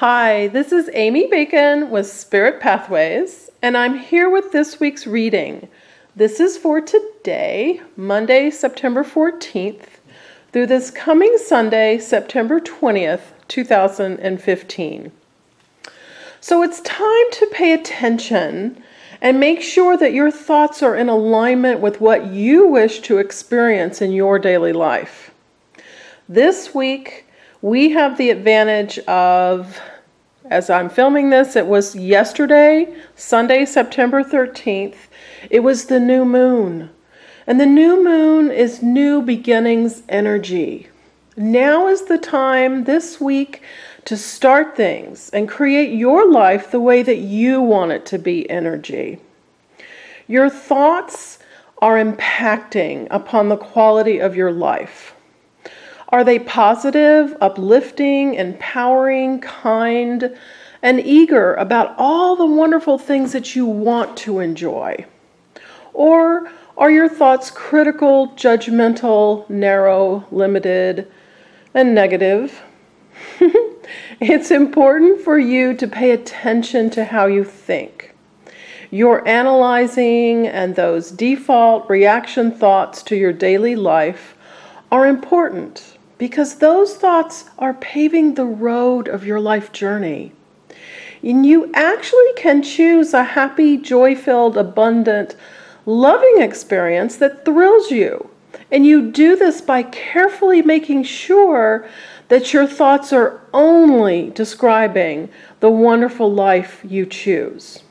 Hi, this is Amy Bacon with Spirit Pathways, and I'm here with this week's reading. This is for today, Monday, September 14th, through this coming Sunday, September 20th, 2015. So it's time to pay attention and make sure that your thoughts are in alignment with what you wish to experience in your daily life. This week, we have the advantage of, as I'm filming this, it was yesterday, Sunday, September 13th. It was the new moon. And the new moon is new beginnings energy. Now is the time this week to start things and create your life the way that you want it to be energy. Your thoughts are impacting upon the quality of your life. Are they positive, uplifting, empowering, kind, and eager about all the wonderful things that you want to enjoy? Or are your thoughts critical, judgmental, narrow, limited, and negative? It's important for you to pay attention to how you think. Your analyzing and those default reaction thoughts to your daily life are important, because those thoughts are paving the road of your life journey. And you actually can choose a happy, joy-filled, abundant, loving experience that thrills you. And you do this by carefully making sure that your thoughts are only describing the wonderful life you choose.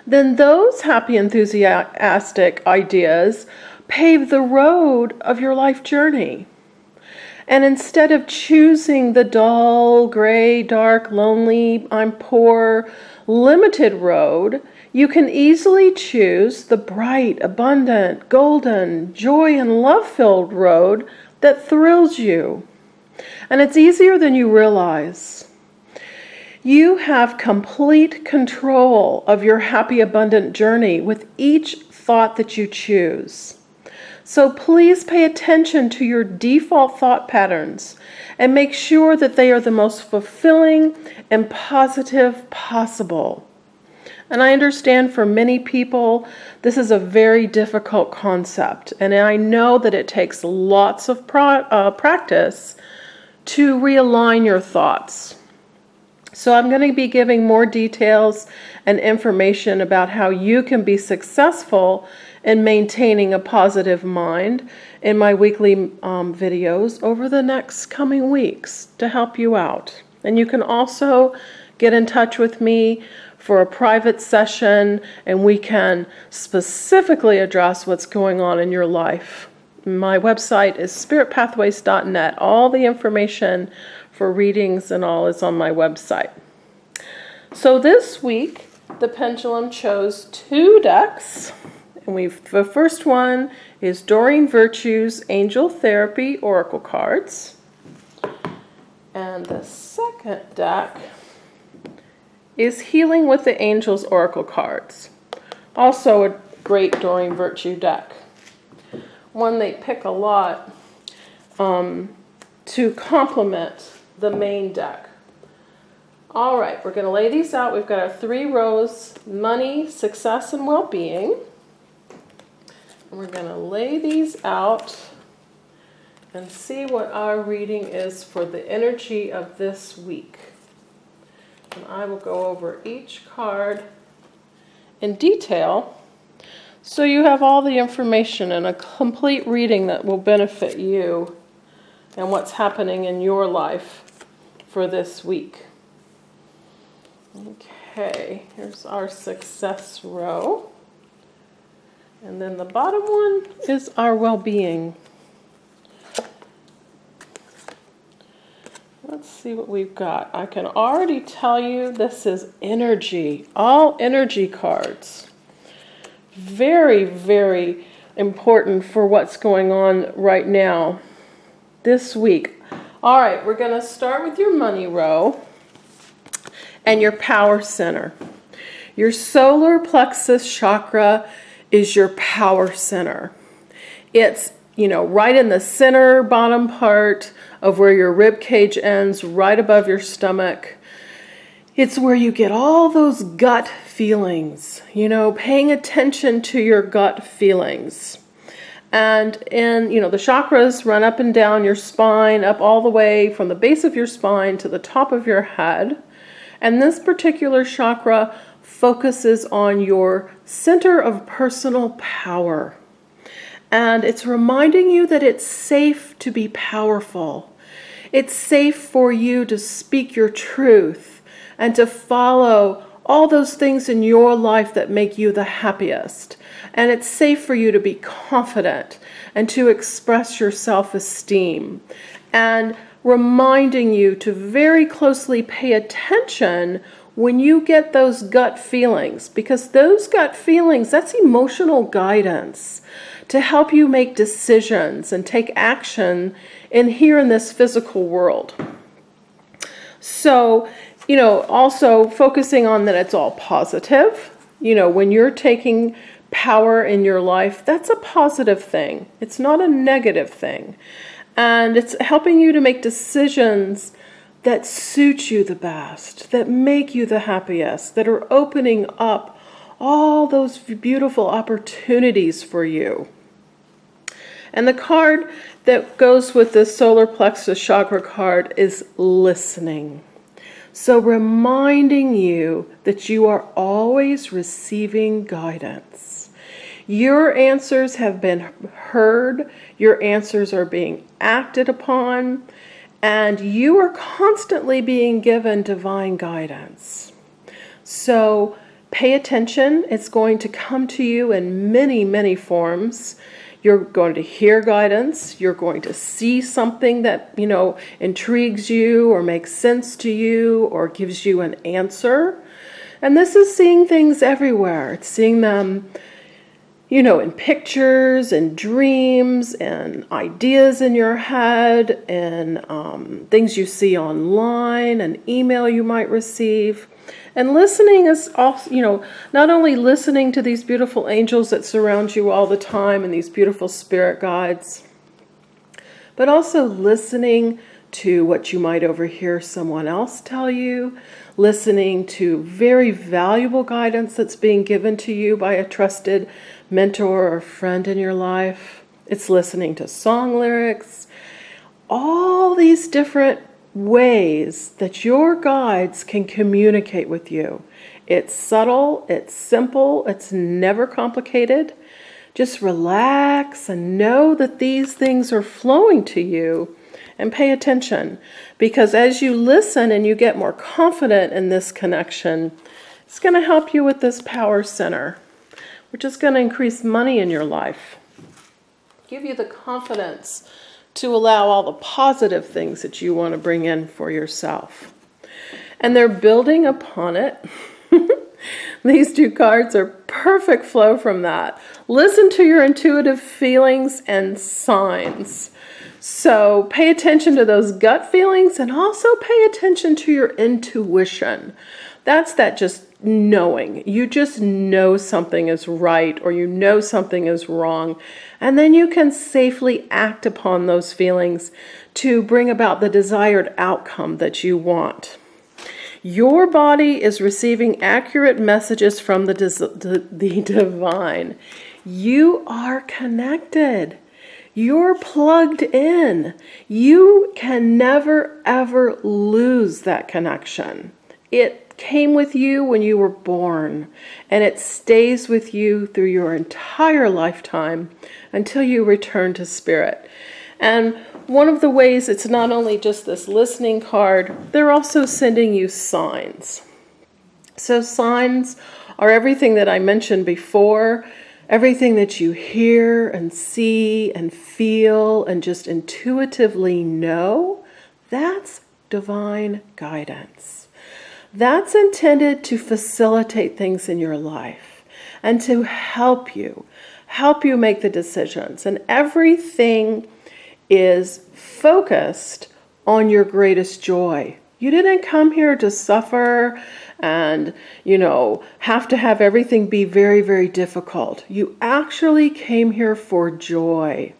Then those happy, enthusiastic ideas pave the road of your life journey. And instead of choosing the dull, gray, dark, lonely, I'm poor, limited road, you can easily choose the bright, abundant, golden, joy and love-filled road that thrills you. And it's easier than you realize. You have complete control of your happy, abundant journey with each thought that you choose. So please pay attention to your default thought patterns and make sure that they are the most fulfilling and positive possible. And I understand for many people, this is a very difficult concept. And I know that it takes lots of practice to realign your thoughts. So I'm going to be giving more details and information about how you can be successful in maintaining a positive mind in my weekly videos over the next coming weeks to help you out. And you can also get in touch with me for a private session, and we can specifically address what's going on in your life. My website is spiritpathways.net. All the information for readings and all is on my website. So this week, the pendulum chose two decks. And the first one is Doreen Virtue's Angel Therapy Oracle cards. And the second deck is Healing with the Angels Oracle cards. Also a great Doreen Virtue deck. One they pick a lot to complement the main deck. All right, we're going to lay these out. We've got our 3 rows: money, success, and well-being. And we're going to lay these out and see what our reading is for the energy of this week. And I will go over each card in detail so you have all the information and a complete reading that will benefit you and what's happening in your life for this week. Okay, here's our success row. And then the bottom one is our well-being. Let's see what we've got. I can already tell you this is energy, all energy cards. Very, very important for what's going on right now this week. All right, we're going to start with your money row and your power center. Your solar plexus chakra is your power center. It's, right in the center bottom part of where your rib cage ends, right above your stomach. It's where you get all those gut feelings, paying attention to your gut feelings. And the chakras run up and down your spine, up all the way from the base of your spine to the top of your head. And this particular chakra focuses on your center of personal power. And it's reminding you that it's safe to be powerful. It's safe for you to speak your truth and to follow all those things in your life that make you the happiest. And it's safe for you to be confident and to express your self-esteem. And reminding you to very closely pay attention when you get those gut feelings, because those gut feelings, that's emotional guidance to help you make decisions and take action here in this physical world. So, also focusing on that it's all positive. When you're taking power in your life, that's a positive thing. It's not a negative thing. And it's helping you to make decisions that suit you the best, that make you the happiest, that are opening up all those beautiful opportunities for you. And the card that goes with the solar plexus chakra card is listening. So reminding you that you are always receiving guidance. Your answers have been heard, your answers are being acted upon, and you are constantly being given divine guidance. So pay attention. It's going to come to you in many, many forms. You're going to hear guidance. You're going to see something that, intrigues you or makes sense to you or gives you an answer. And this is seeing things everywhere. It's seeing them, in pictures and dreams and ideas in your head and things you see online, an email you might receive. And listening is also, not only listening to these beautiful angels that surround you all the time and these beautiful spirit guides, but also listening to what you might overhear someone else tell you, listening to very valuable guidance that's being given to you by a trusted mentor or friend in your life. It's listening to song lyrics, all these different ways that your guides can communicate with you. It's subtle, it's simple, it's never complicated. Just relax and know that these things are flowing to you and pay attention, because as you listen and you get more confident in this connection, it's going to help you with this power center, which is going to increase money in your life, give you the confidence to allow all the positive things that you want to bring in for yourself. And they're building upon it. These two cards are perfect flow from that. Listen to your intuitive feelings and signs. So pay attention to those gut feelings and also pay attention to your intuition. That's that just knowing. You just know something is right or you know something is wrong. And then you can safely act upon those feelings to bring about the desired outcome that you want. Your body is receiving accurate messages from the divine. You are connected. You're plugged in. You can never, ever lose that connection. It came with you when you were born, and it stays with you through your entire lifetime until you return to spirit. And one of the ways, it's not only just this listening card, they're also sending you signs. So signs are everything that I mentioned before, everything that you hear and see and feel and just intuitively know. That's divine guidance. That's intended to facilitate things in your life and to help you make the decisions. And everything is focused on your greatest joy. You didn't come here to suffer and, have to have everything be very, very difficult. You actually came here for joy.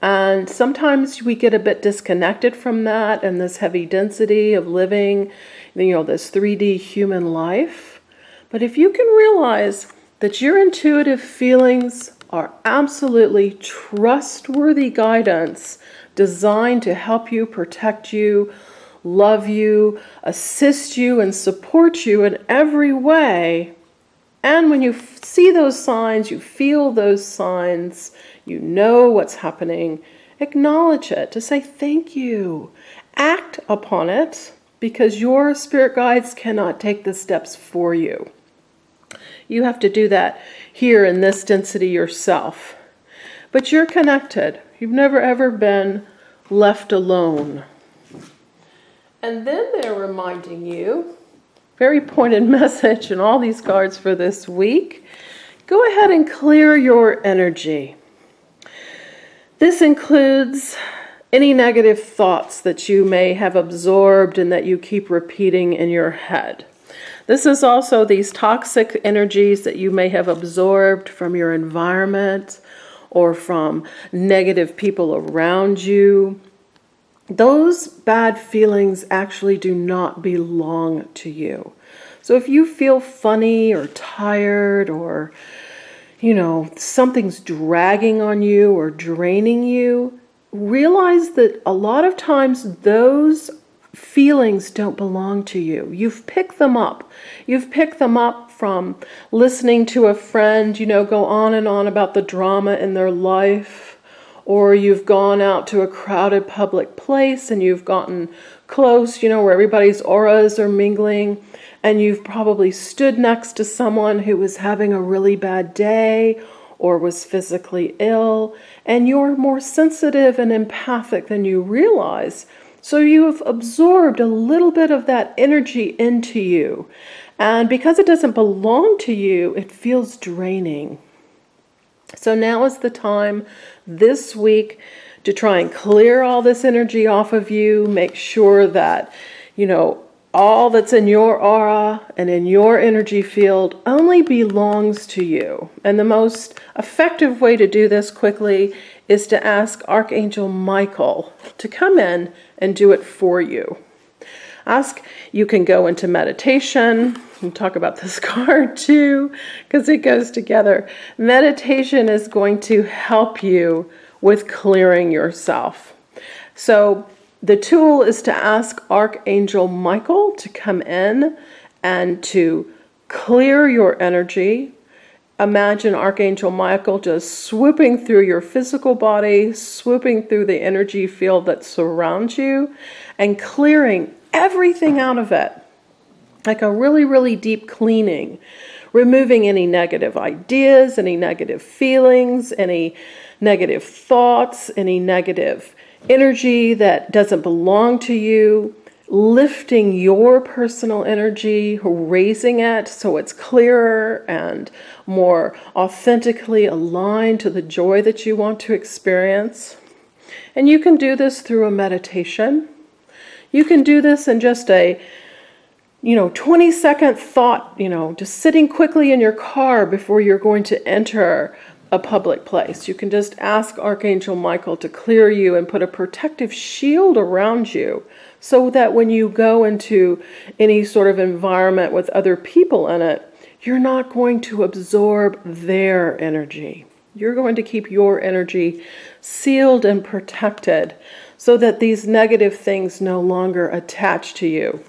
And sometimes we get a bit disconnected from that and this heavy density of living, this 3D human life. But if you can realize that your intuitive feelings are absolutely trustworthy guidance designed to help you, protect you, love you, assist you, and support you in every way. And when you see those signs, you feel those signs, you know what's happening, acknowledge it, to say thank you. Act upon it, because your spirit guides cannot take the steps for you. You have to do that here in this density yourself. But you're connected. You've never ever been left alone. And then they're reminding you, very pointed message in all these cards for this week, go ahead and clear your energy. This includes any negative thoughts that you may have absorbed and that you keep repeating in your head. This is also these toxic energies that you may have absorbed from your environment or from negative people around you. Those bad feelings actually do not belong to you. So if you feel funny or tired or, something's dragging on you or draining you, realize that a lot of times those feelings don't belong to you. You've picked them up. You've picked them up from listening to a friend, go on and on about the drama in their life. Or you've gone out to a crowded public place and you've gotten close, where everybody's auras are mingling. And you've probably stood next to someone who was having a really bad day or was physically ill. And you're more sensitive and empathic than you realize. So you've absorbed a little bit of that energy into you. And because it doesn't belong to you, it feels draining. So now is the time this week to try and clear all this energy off of you. Make sure that, all that's in your aura and in your energy field only belongs to you. And the most effective way to do this quickly is to ask Archangel Michael to come in and do it for you. You can go into meditation. We'll talk about this card too, because it goes together. Meditation is going to help you with clearing yourself. So the tool is to ask Archangel Michael to come in and to clear your energy. Imagine Archangel Michael just swooping through your physical body, swooping through the energy field that surrounds you, and clearing everything out of it. Like a really, really deep cleaning. Removing any negative ideas, any negative feelings, any negative thoughts, any negative energy that doesn't belong to you. Lifting your personal energy, raising it so it's clearer and more authentically aligned to the joy that you want to experience. And you can do this through a meditation. You can do this in just a 20-second thought, just sitting quickly in your car before you're going to enter a public place. You can just ask Archangel Michael to clear you and put a protective shield around you so that when you go into any sort of environment with other people in it, you're not going to absorb their energy. You're going to keep your energy sealed and protected so that these negative things no longer attach to you.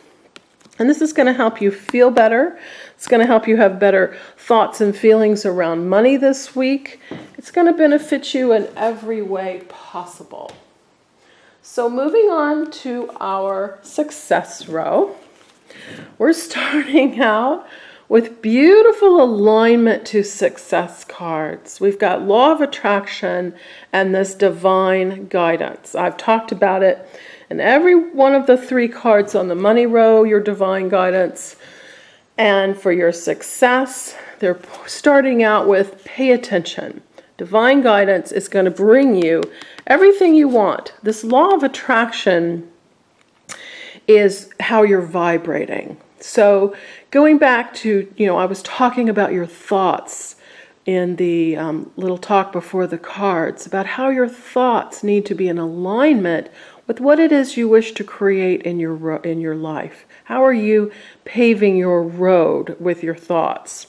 And this is going to help you feel better. It's going to help you have better thoughts and feelings around money this week. It's going to benefit you in every way possible. So moving on to our success row. We're starting out with beautiful alignment to success cards. We've got Law of Attraction and this divine guidance. I've talked about it in every one of the 3 cards on the money row, your divine guidance. And for your success, they're starting out with pay attention. Divine guidance is going to bring you everything you want. This law of attraction is how you're vibrating. So going back to, I was talking about your thoughts. in the little talk before the cards about how your thoughts need to be in alignment with what it is you wish to create in your life. How are you paving your road with your thoughts?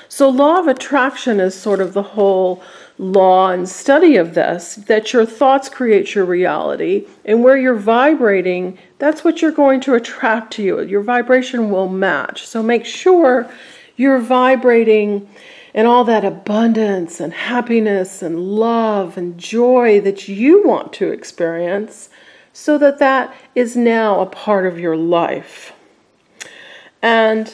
So law of attraction is sort of the whole law and study of this, that your thoughts create your reality, and where you're vibrating, that's what you're going to attract to you. Your vibration will match. So make sure you're vibrating in all that abundance and happiness and love and joy that you want to experience, so that that is now a part of your life. And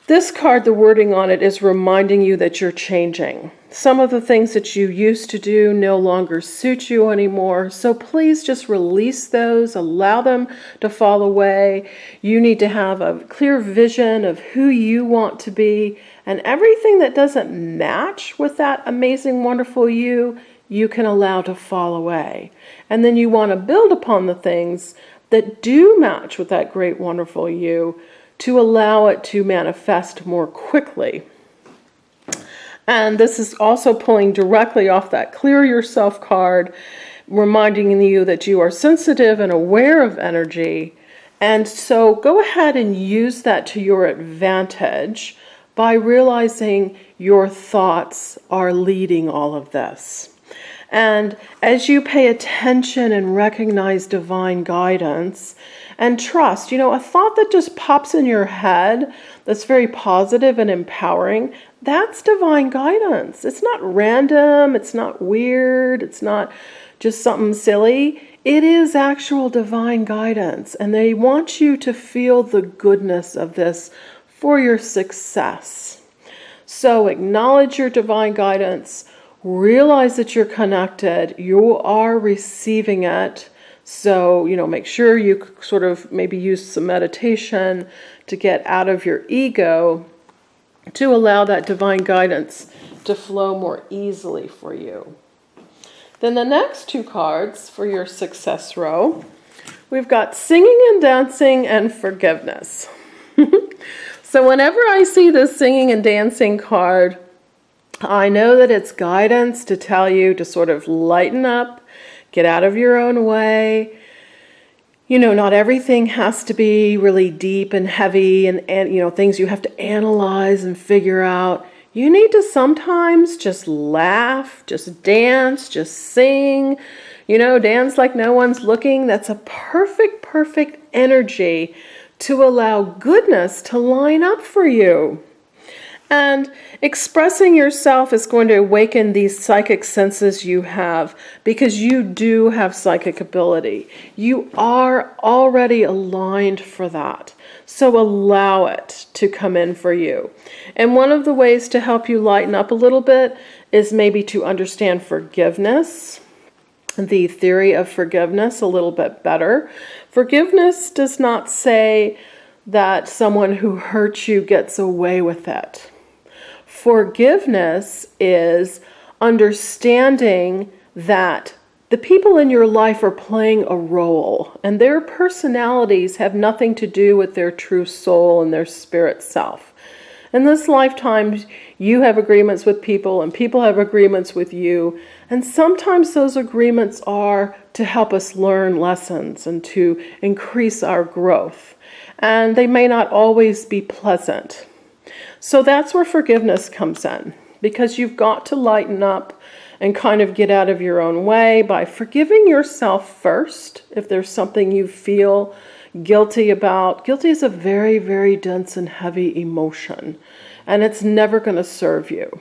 this card, the wording on it is reminding you that you're changing. Some of the things that you used to do no longer suit you anymore. So please just release those, allow them to fall away. You need to have a clear vision of who you want to be, and everything that doesn't match with that amazing, wonderful you can allow to fall away. And then you want to build upon the things that do match with that great, wonderful you, to allow it to manifest more quickly. And this is also pulling directly off that Clear Yourself card, reminding you that you are sensitive and aware of energy. And so go ahead and use that to your advantage by realizing your thoughts are leading all of this. And as you pay attention and recognize divine guidance and trust, a thought that just pops in your head that's very positive and empowering, that's divine guidance. It's not random, it's not weird, it's not just something silly. It is actual divine guidance, and they want you to feel the goodness of this for your success. So acknowledge your divine guidance. Realize that you're connected, you are receiving it. So, make sure you sort of maybe use some meditation to get out of your ego to allow that divine guidance to flow more easily for you. Then the next two cards for your success row, we've got singing and dancing and forgiveness. So whenever I see this singing and dancing card, I know that it's guidance to tell you to sort of lighten up, get out of your own way. Not everything has to be really deep and heavy and things you have to analyze and figure out. You need to sometimes just laugh, just dance, just sing, dance like no one's looking. That's a perfect energy to allow goodness to line up for you. And expressing yourself is going to awaken these psychic senses you have, because you do have psychic ability. You are already aligned for that. So allow it to come in for you. And one of the ways to help you lighten up a little bit is maybe to understand forgiveness, the theory of forgiveness a little bit better. Forgiveness does not say that someone who hurt you gets away with it. Forgiveness is understanding that the people in your life are playing a role, and their personalities have nothing to do with their true soul and their spirit self. In this lifetime, you have agreements with people, and people have agreements with you, and sometimes those agreements are to help us learn lessons and to increase our growth, and they may not always be pleasant. So that's where forgiveness comes in, because you've got to lighten up and kind of get out of your own way by forgiving yourself first. If there's something you feel guilty about, guilty is a very, very dense and heavy emotion, and it's never going to serve you.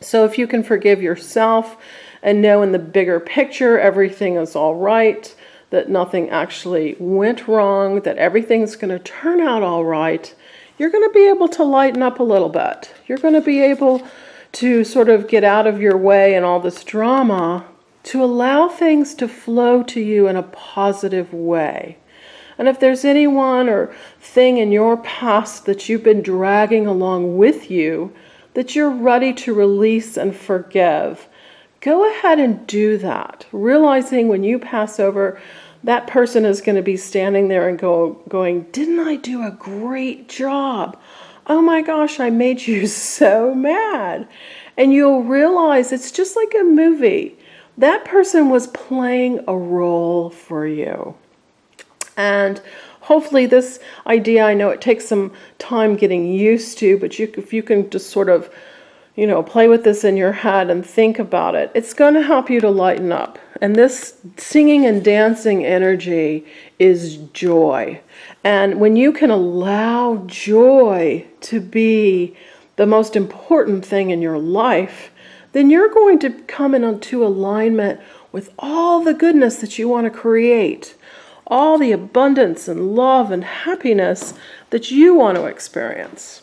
So if you can forgive yourself and know in the bigger picture everything is all right, that nothing actually went wrong, that everything's going to turn out all right, you're going to be able to lighten up a little bit. You're going to be able to sort of get out of your way and all this drama to allow things to flow to you in a positive way. And if there's anyone or thing in your past that you've been dragging along with you that you're ready to release and forgive, go ahead and do that, realizing when you pass over, that person is going to be standing there and going, didn't I do a great job? oh my gosh, I made you so mad. And you'll realize it's just like a movie. That person was playing a role for you. And hopefully this idea, I know it takes some time getting used to, but if you can just sort of, play with this in your head and think about it, it's going to help you to lighten up. And this singing and dancing energy is joy. And when you can allow joy to be the most important thing in your life, then you're going to come into alignment with all the goodness that you want to create, all the abundance and love and happiness that you want to experience.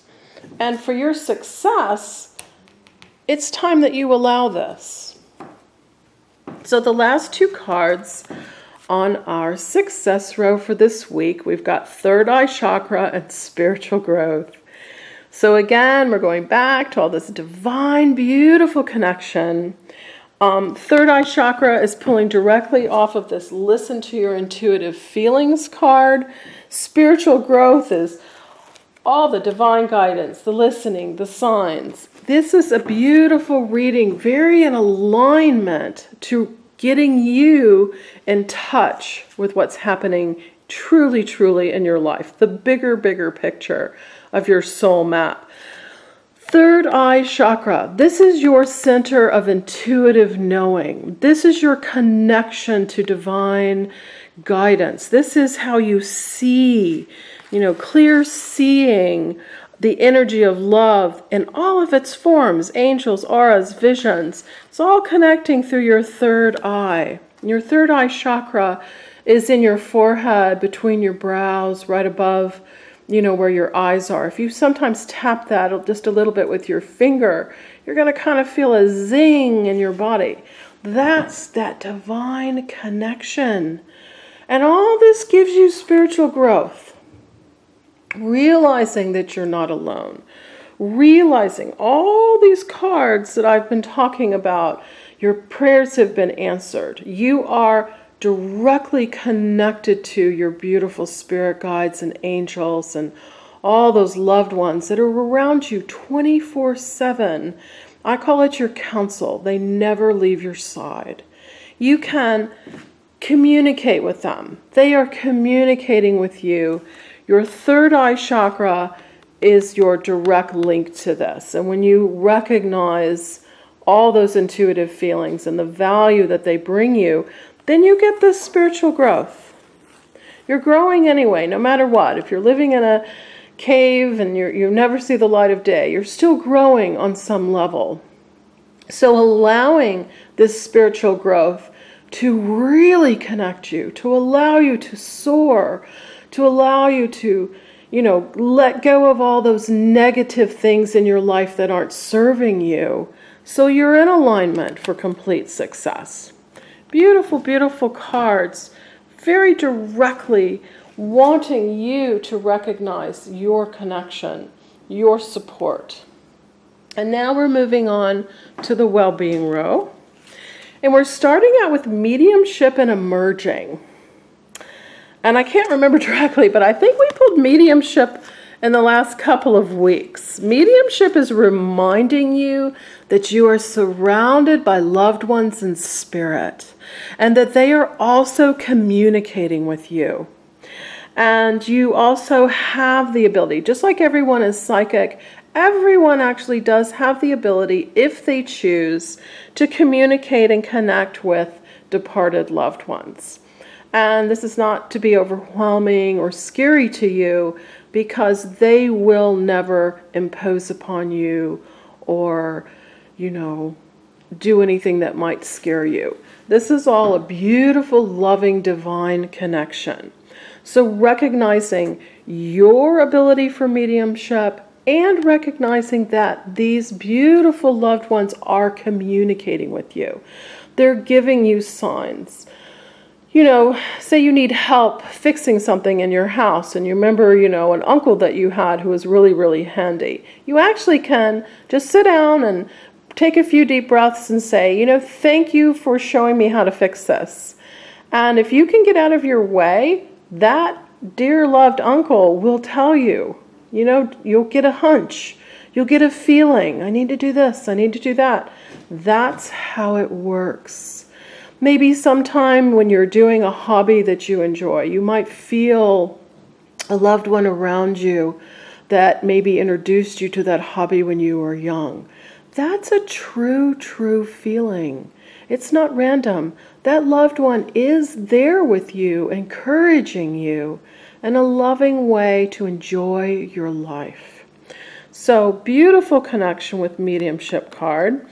And for your success, it's time that you allow this. So the last two cards on our success row for this week, we've got third eye chakra and spiritual growth. So again, we're going back to all this divine, beautiful connection. Third eye chakra is pulling directly off of this listen to your intuitive feelings card. Spiritual growth is all the divine guidance, the listening, the signs. This is a beautiful reading, very in alignment to getting you in touch with what's happening truly, truly in your life. The bigger, bigger picture of your soul map. Third eye chakra. This is your center of intuitive knowing. This is your connection to divine guidance. This is how you see, clear seeing the energy of love in all of its forms, angels, auras, visions. It's all connecting through your third eye. Your third eye chakra is in your forehead, between your brows, right above, where your eyes are. If you sometimes tap that just a little bit with your finger, you're going to kind of feel a zing in your body. That's that divine connection. And all this gives you spiritual growth. Realizing that you're not alone. Realizing all these cards that I've been talking about, your prayers have been answered. You are directly connected to your beautiful spirit guides and angels and all those loved ones that are around you 24/7. I call it your counsel. They never leave your side. You can communicate with them. They are communicating with you. Your third eye chakra is your direct link to this. And when you recognize all those intuitive feelings and the value that they bring you, then you get this spiritual growth. You're growing anyway, no matter what. If you're living in a cave and you never see the light of day, you're still growing on some level. So allowing this spiritual growth to really connect you, to allow you to soar, to allow you to, let go of all those negative things in your life that aren't serving you, so you're in alignment for complete success. Beautiful, beautiful cards, very directly wanting you to recognize your connection, your support. And now we're moving on to the well-being row. And we're starting out with mediumship and emerging. And I can't remember directly, but I think we pulled mediumship in the last couple of weeks. Mediumship is reminding you that you are surrounded by loved ones in spirit and that they are also communicating with you. And you also have the ability, just like everyone is psychic, everyone actually does have the ability, if they choose, to communicate and connect with departed loved ones. And this is not to be overwhelming or scary to you, because they will never impose upon you or, do anything that might scare you. This is all a beautiful, loving, divine connection. So recognizing your ability for mediumship and recognizing that these beautiful loved ones are communicating with you. They're giving you signs. Say you need help fixing something in your house and you remember, an uncle that you had who was really, really handy. You actually can just sit down and take a few deep breaths and say, thank you for showing me how to fix this. And if you can get out of your way, that dear loved uncle will tell you, You'll get a hunch. You'll get a feeling. I need to do this. I need to do that. That's how it works. Maybe sometime when you're doing a hobby that you enjoy, you might feel a loved one around you that maybe introduced you to that hobby when you were young. That's a true feeling. It's not random. That loved one is there with you, encouraging you in a loving way to enjoy your life. So, beautiful connection with mediumship card.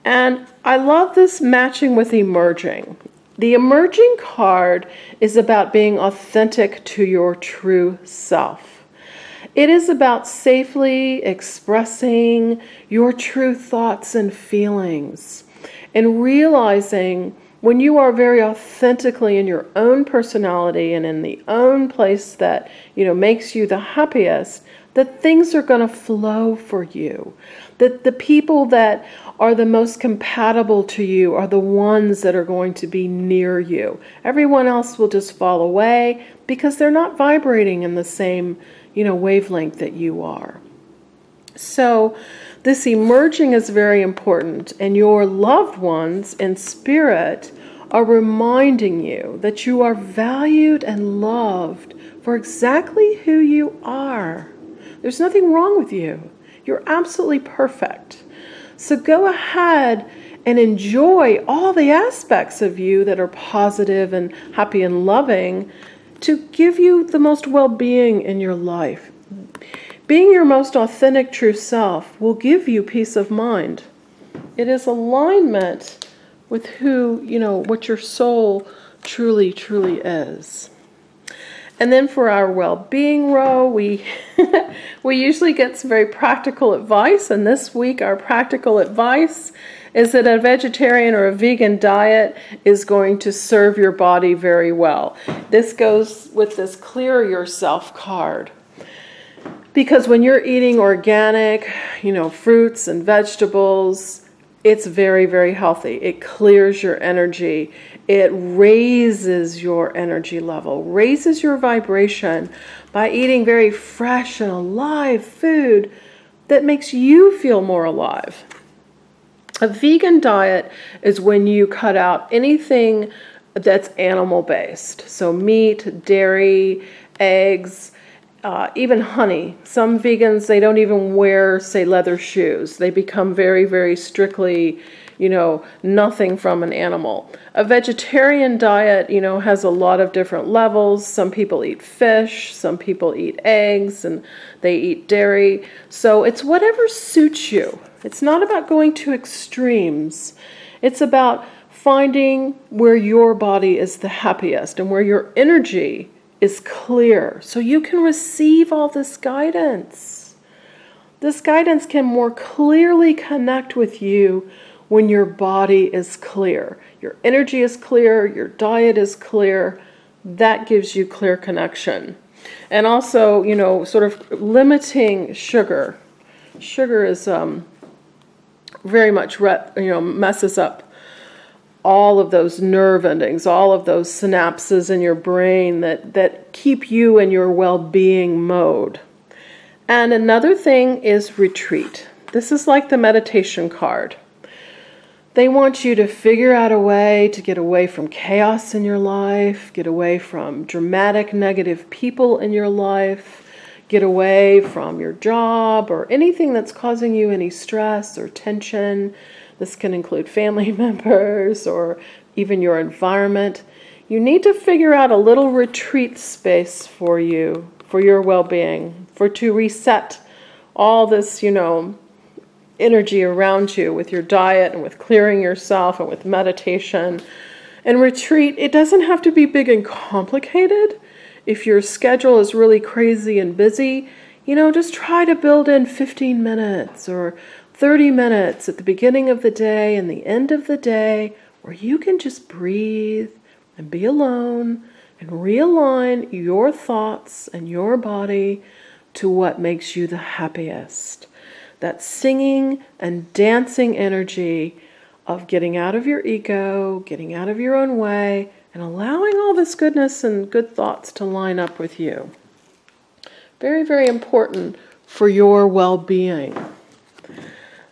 And I love this matching with emerging. The emerging card is about being authentic to your true self. It is about safely expressing your true thoughts and feelings and realizing when you are very authentically in your own personality and in the own place that, makes you the happiest, that things are going to flow for you. That the people that are the most compatible to you are the ones that are going to be near you. Everyone else will just fall away because they're not vibrating in the same, wavelength that you are. So this emerging is very important, and your loved ones in spirit are reminding you that you are valued and loved for exactly who you are. There's nothing wrong with you. You're absolutely perfect. So go ahead and enjoy all the aspects of you that are positive and happy and loving to give you the most well-being in your life. Being your most authentic true self will give you peace of mind. It is alignment with who, what your soul truly is. And then for our well-being row, we usually get some very practical advice. And this week, our practical advice is that a vegetarian or a vegan diet is going to serve your body very well. This goes with this Clear Yourself card. Because when you're eating organic, fruits and vegetables, it's very, very healthy. It clears your energy. It raises your energy level, raises your vibration by eating very fresh and alive food that makes you feel more alive. A vegan diet is when you cut out anything that's animal-based. So meat, dairy, eggs, even honey. Some vegans, they don't even wear, say, leather shoes. They become very, very strictly, nothing from an animal. A vegetarian diet, has a lot of different levels. Some people eat fish, some people eat eggs, and they eat dairy. So it's whatever suits you. It's not about going to extremes. It's about finding where your body is the happiest and where your energy is clear, so you can receive all this guidance. This guidance can more clearly connect with you when your body is clear. Your energy is clear, your diet is clear. That gives you clear connection. And also, sort of limiting sugar. Sugar is very much, messes up all of those nerve endings, all of those synapses in your brain that keep you in your well-being mode. And another thing is retreat. This is like the meditation card. They want you to figure out a way to get away from chaos in your life, get away from dramatic negative people in your life, get away from your job or anything that's causing you any stress or tension. This can include family members or even your environment. You need to figure out a little retreat space for you, for your well-being, to reset all this, energy around you with your diet and with clearing yourself and with meditation. And retreat, it doesn't have to be big and complicated. If your schedule is really crazy and busy, just try to build in 15 minutes or 30 minutes at the beginning of the day and the end of the day where you can just breathe and be alone and realign your thoughts and your body to what makes you the happiest. That singing and dancing energy of getting out of your ego, getting out of your own way, and allowing all this goodness and good thoughts to line up with you. Very, very important for your well-being.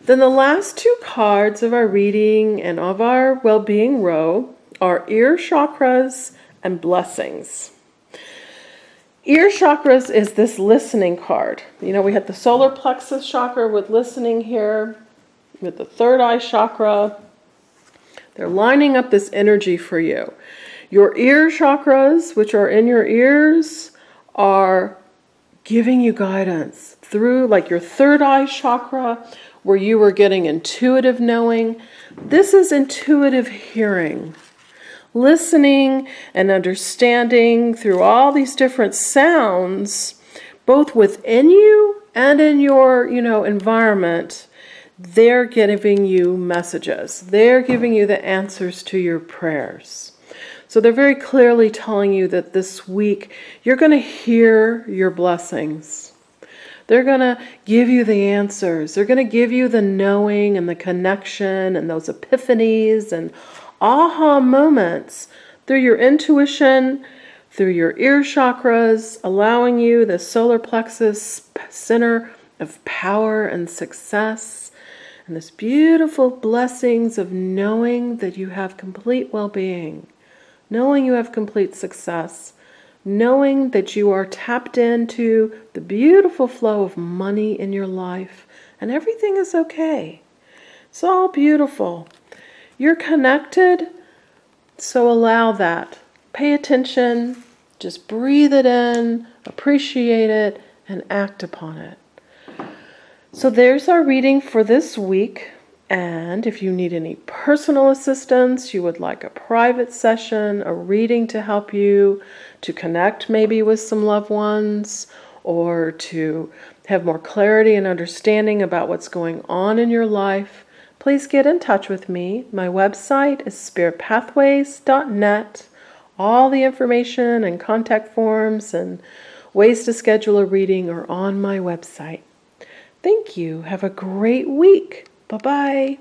Then the last two cards of our reading and of our well-being row are ear chakras and blessings. Ear chakras is this listening card. You know, we had the solar plexus chakra with listening here, with the third eye chakra. They're lining up this energy for you. Your ear chakras, which are in your ears, are giving you guidance through, like your third eye chakra, where you were getting intuitive knowing. This is intuitive hearing. Listening and understanding through all these different sounds, both within you and in your, environment. They're giving you messages. They're giving you the answers to your prayers. So they're very clearly telling you that this week you're going to hear your blessings. They're going to give you the answers. They're going to give you the knowing and the connection and those epiphanies and aha moments through your intuition, through your ear chakras, allowing you the solar plexus center of power and success, and this beautiful blessings of knowing that you have complete well-being, knowing you have complete success, knowing that you are tapped into the beautiful flow of money in your life, and everything is okay. It's all beautiful. You're connected, so allow that. Pay attention, just breathe it in, appreciate it, and act upon it. So there's our reading for this week. And if you need any personal assistance, you would like a private session, a reading to help you to connect maybe with some loved ones, or to have more clarity and understanding about what's going on in your life, please get in touch with me. My website is spiritpathways.net. All the information and contact forms and ways to schedule a reading are on my website. Thank you. Have a great week. Bye-bye.